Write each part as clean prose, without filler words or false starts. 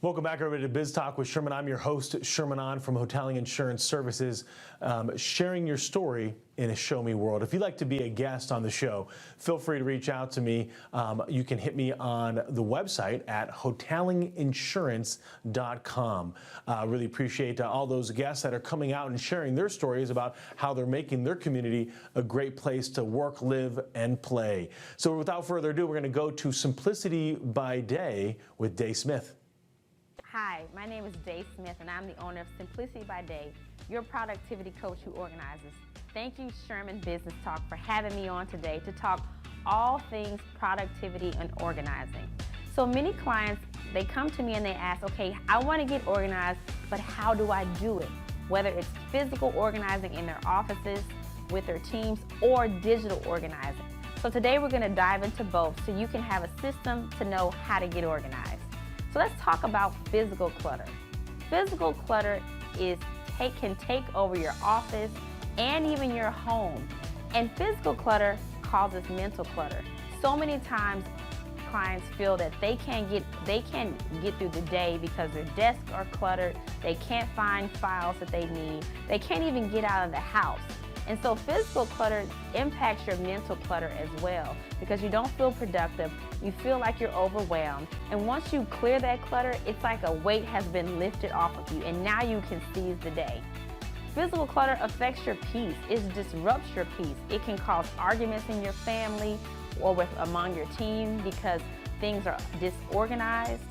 Welcome back, everybody, to Biz Talk with Sherman. I'm your host, Sherman On from Hoteling Insurance Services, sharing your story in a show me world. If you'd like to be a guest on the show, feel free to reach out to me. You can hit me on the website at hotelinginsurance.com. Really appreciate all those guests that are coming out and sharing their stories about how they're making their community a great place to work, live, and play. So without further ado, we're going to go to Simplicity by Day with Day Smith. Hi, my name is Day Smith, and I'm the owner of Simplicity by Day, your productivity coach who organizes. Thank you, Sherman Business Talk, for having me on today to talk all things productivity and organizing. So many clients, they come to me and they ask, okay, I want to get organized, but how do I do it? Whether it's physical organizing in their offices, with their teams, or digital organizing. So today we're going to dive into both so you can have a system to know how to get organized. So let's talk about physical clutter. Physical clutter can take over your office and even your home. And physical clutter causes mental clutter. So many times clients feel that they can't get through the day because their desks are cluttered, they can't find files that they need, they can't even get out of the house. And so physical clutter impacts your mental clutter as well because you don't feel productive, you feel like you're overwhelmed, and once you clear that clutter, it's like a weight has been lifted off of you and now you can seize the day. Physical clutter affects your peace, it disrupts your peace. It can cause arguments in your family or among your team because things are disorganized,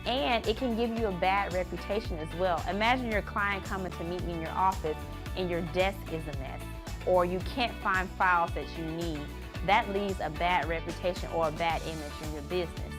and it can give you a bad reputation as well. Imagine your client coming to meet you in your office and your desk is a mess, or you can't find files that you need. That leaves a bad reputation or a bad image in your business.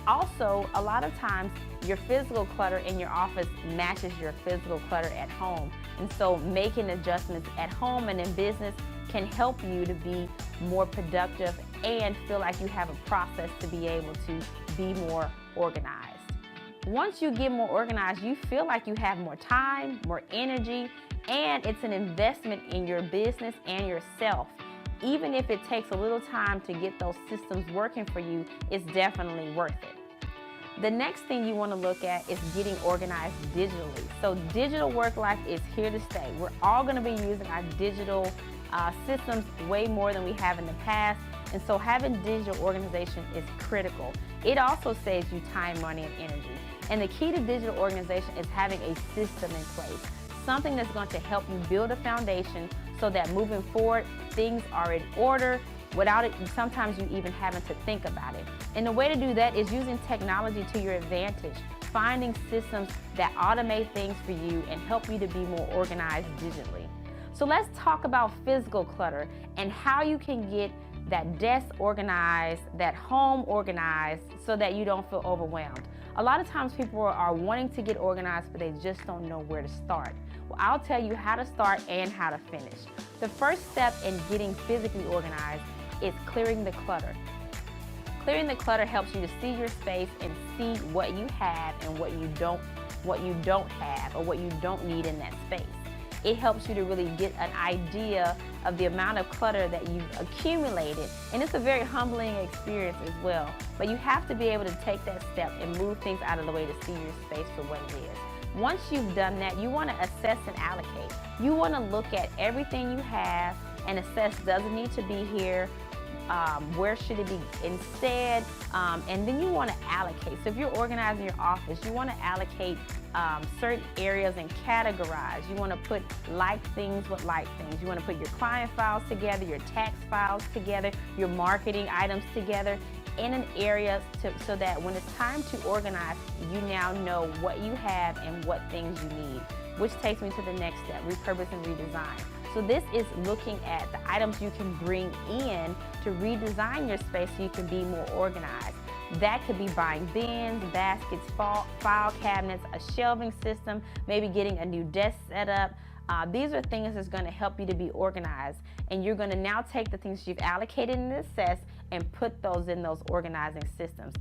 Also, a lot of times your physical clutter in your office matches your physical clutter at home. And so making adjustments at home and in business can help you to be more productive and feel like you have a process to be able to be more organized. Once you get more organized, you feel like you have more time, more energy, and it's an investment in your business and yourself. Even if it takes a little time to get those systems working for you, it's definitely worth it. The next thing you want to look at is getting organized digitally. So digital work life is here to stay. We're all going to be using our digital systems way more than we have in the past, and so having digital organization is critical. It also saves you time, money, and energy. And the key to digital organization is having a system in place, something that's going to help you build a foundation so that moving forward, things are in order without it, sometimes you even having to think about it. And the way to do that is using technology to your advantage, finding systems that automate things for you and help you to be more organized digitally. So let's talk about physical clutter and how you can get that desk organized, that home organized, so that you don't feel overwhelmed. A lot of times people are wanting to get organized, but they just don't know where to start. Well, I'll tell you how to start and how to finish. The first step in getting physically organized is clearing the clutter. Clearing the clutter helps you to see your space and see what you have and what you don't have or what you don't need in that space. It helps you to really get an idea of the amount of clutter that you've accumulated, and it's a very humbling experience as well. But you have to be able to take that step and move things out of the way to see your space for what it is. Once you've done that, you want to assess and allocate. You want to look at everything you have and assess, does it need to be here? Where should it be instead? And then you want to allocate. So if you're organizing your office, you want to allocate certain areas and categorize. You want to put like things with like things. You want to put your client files together, your tax files together, your marketing items together in an area so that when it's time to organize, you now know what you have and what things you need, which takes me to the next step, repurpose and redesign. So this is looking at the items you can bring in to redesign your space so you can be more organized. That could be buying bins, baskets, file cabinets, a shelving system, maybe getting a new desk set up. These are things that's going to help you to be organized, and you're going to now take the things you've allocated and assessed and put those in those organizing systems.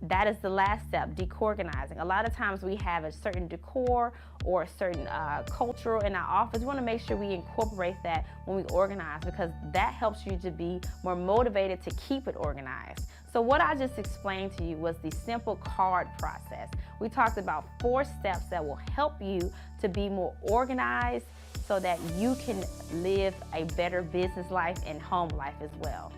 that is the last step, decorganizing. A lot of times we have a certain decor or a certain culture in our office. We want to make sure we incorporate that when we organize, because that helps you to be more motivated to keep it organized. So what I just explained to you was the simple card process. We talked about 4 steps that will help you to be more organized so that you can live a better business life and home life as well.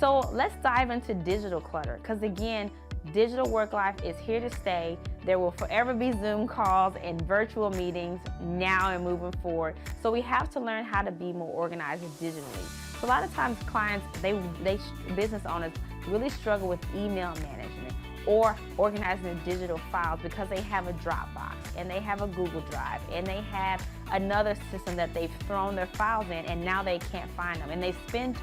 So let's dive into digital clutter, because again, digital work life is here to stay. There will forever be Zoom calls and virtual meetings now and moving forward. So we have to learn how to be more organized digitally. So a lot of times clients, business owners really struggle with email management or organizing their digital files because they have a Dropbox and they have a Google Drive and they have another system that they've thrown their files in, and now they can't find them, and they spend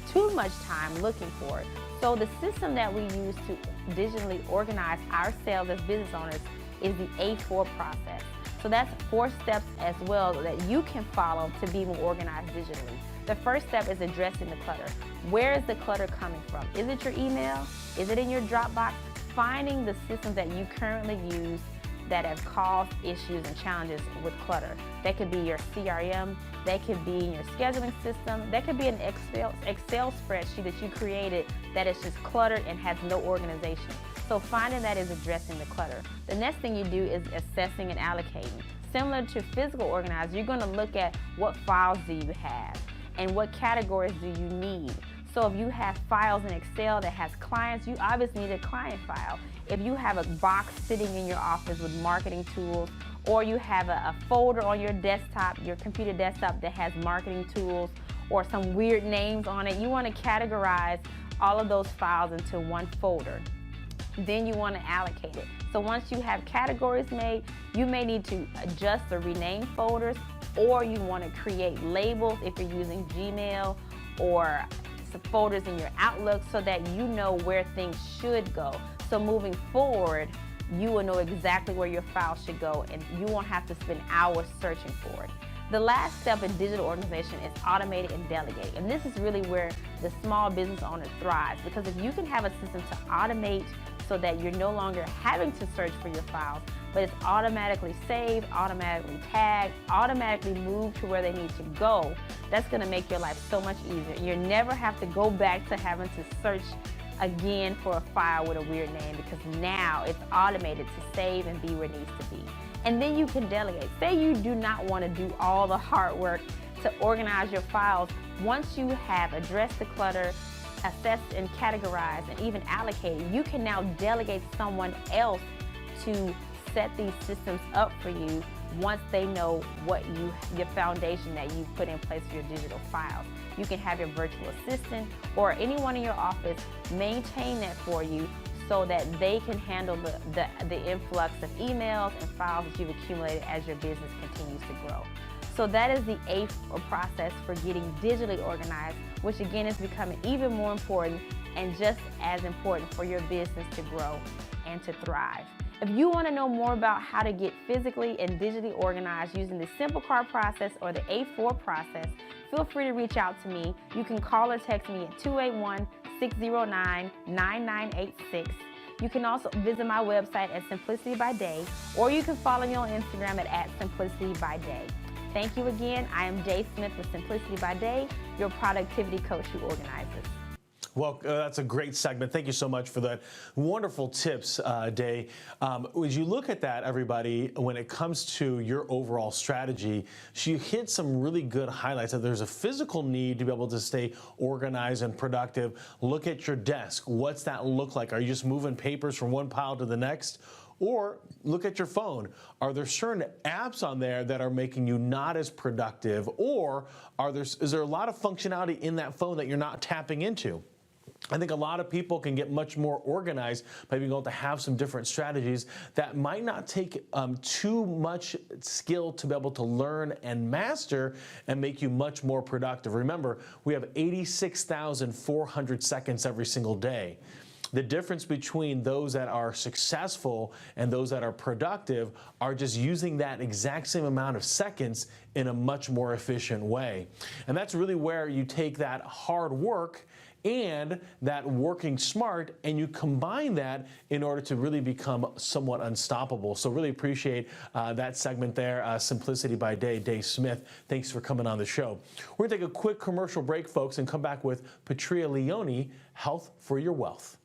too much time looking for it. So the system that we use to digitally organize ourselves as business owners is the A4 process. So that's 4 steps as well that you can follow to be more organized digitally. The first step is addressing the clutter. Where is the clutter coming from? Is it your email? Is it in your Dropbox? Finding the systems that you currently use that have caused issues and challenges with clutter. That could be your CRM, that could be in your scheduling system, that could be an Excel spreadsheet that you created that is just cluttered and has no organization. So finding that is addressing the clutter. The next thing you do is assessing and allocating. Similar to physical organizing, you're going to look at what files do you have and what categories do you need. So if you have files in Excel that has clients, you obviously need a client file. If you have a box sitting in your office with marketing tools, or you have a folder on your desktop, your computer desktop that has marketing tools or some weird names on it, you want to categorize all of those files into one folder. Then you want to allocate it. So once you have categories made, you may need to adjust or rename folders, or you want to create labels if you're using Gmail or some folders in your Outlook so that you know where things should go. So moving forward, you will know exactly where your file should go, and you won't have to spend hours searching for it. The last step in digital organization is automate and delegate. And this is really where the small business owner thrives, because if you can have a system to automate so that you're no longer having to search for your files, but it's automatically saved, automatically tagged, automatically moved to where they need to go, that's gonna make your life so much easier. You never have to go back to having to search again for a file with a weird name, because now it's automated to save and be where it needs to be. And then you can delegate. Say you do not want to do all the hard work to organize your files. Once you have addressed the clutter, assessed and categorized, and even allocated, you can now delegate someone else to set these systems up for you once they know what your foundation that you've put in place for your digital files. You can have your virtual assistant or anyone in your office maintain that for you so that they can handle the influx of emails and files that you've accumulated as your business continues to grow. So that is the A4 process for getting digitally organized, which again is becoming even more important and just as important for your business to grow and to thrive. If you want to know more about how to get physically and digitally organized using the simple card process or the A4 process, feel free to reach out to me. You can call or text me at 281-609-9986. You can also visit my website at Simplicity by Day, or you can follow me on Instagram at Simplicity by Day. Thank you again. I am Day Smith with Simplicity by Day, your productivity coach who organizes. Well, that's a great segment. Thank you so much for that wonderful tips, Day. As you look at that, everybody, when it comes to your overall strategy, she hit some really good highlights. That there's a physical need to be able to stay organized and productive. Look at your desk. What's that look like? Are you just moving papers from one pile to the next? Or look at your phone. Are there certain apps on there that are making you not as productive? Or is there a lot of functionality in that phone that you're not tapping into? I think a lot of people can get much more organized by being able to have some different strategies that might not take too much skill to be able to learn and master and make you much more productive. Remember, we have 86,400 seconds every single day. The difference between those that are successful and those that are productive are just using that exact same amount of seconds in a much more efficient way. And that's really where you take that hard work and that working smart, and you combine that in order to really become somewhat unstoppable. So really appreciate that segment there. Simplicity by Day, Dave Smith. Thanks for coming on the show. We're going to take a quick commercial break, folks, and come back with Patria Leone, Health for Your Wealth.